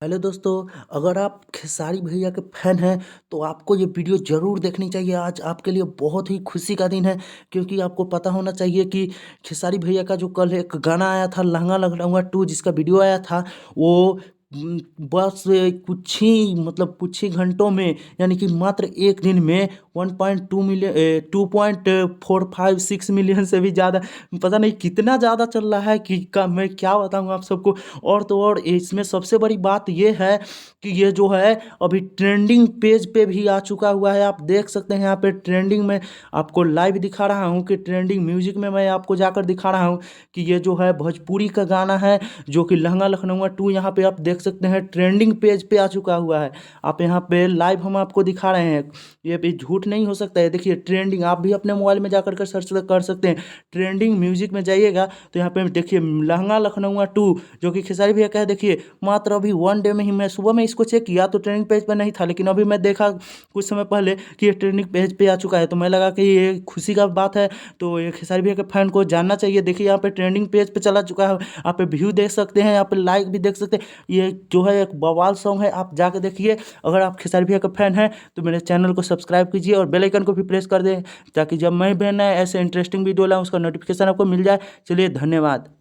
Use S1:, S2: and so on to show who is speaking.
S1: Hello दोस्तों। अगर आप खेसारी भैया के फैन हैं तो आपको ये वीडियो ज़रूर देखनी चाहिए। आज आपके लिए बहुत ही खुशी का दिन है, क्योंकि आपको पता होना चाहिए कि खेसारी भैया का जो कल एक गाना आया था लहंगा लखनऊआ 2 जिसका वीडियो आया था वो बस कुछ ही कुछ ही घंटों में, यानी कि मात्र एक दिन में 1.2 मिलियन 2.456 मिलियन से भी ज़्यादा, पता नहीं कितना ज़्यादा चल रहा है कि मैं क्या बताऊँ आप सबको। और तो और इसमें सबसे बड़ी बात ये है कि ये जो है अभी ट्रेंडिंग पेज पे भी आ चुका हुआ है। आप देख सकते हैं यहाँ पे ट्रेंडिंग में, आपको लाइव दिखा रहा हूँ कि ट्रेंडिंग म्यूजिक में मैं आपको जाकर दिखा रहा हूँ कि ये जो है भोजपुरी का गाना है, जो कि लहंगा लखनऊआ 2 यहाँ पे आप देख सकते हैं ट्रेंडिंग पेज पे आ चुका हुआ है। आप यहाँ पे लाइव हम आपको दिखा रहे हैं, ये भी झूठ नहीं हो सकता है। देखिए ट्रेंडिंग, आप भी अपने मोबाइल में जाकर कर सर्च कर सकते हैं। ट्रेंडिंग म्यूजिक में जाइएगा तो यहाँ पे देखिए लहंगा लखनऊआ 2 जो कि खेसारी भैया का है। देखिए मात्र अभी 1 डे में ही, मैं सुबह में इसको चेक किया तो ट्रेंडिंग पेज पर नहीं था, लेकिन अभी मैं देखा कुछ समय पहले कि ये ट्रेंडिंग पेज पे आ चुका है, तो मैं लगा कि ये खुशी का बात है, तो ये खेसारी भैया के फैन को जानना चाहिए। देखिए यहाँ पे ट्रेंडिंग पेज पे चला चुका है, आप पे व्यू देख सकते हैं, यहाँ पे लाइक भी देख सकते हैं। ये जो है एक बवाल सॉन्ग है, आप जाके देखिए। अगर आप खेसारी भैया का फैन हैं तो मेरे चैनल को सब्सक्राइब कीजिए और बेल आइकन को भी प्रेस कर दें, ताकि जब मैं भी नए ऐसे इंटरेस्टिंग वीडियो लाऊं उसका नोटिफिकेशन आपको मिल जाए। चलिए धन्यवाद।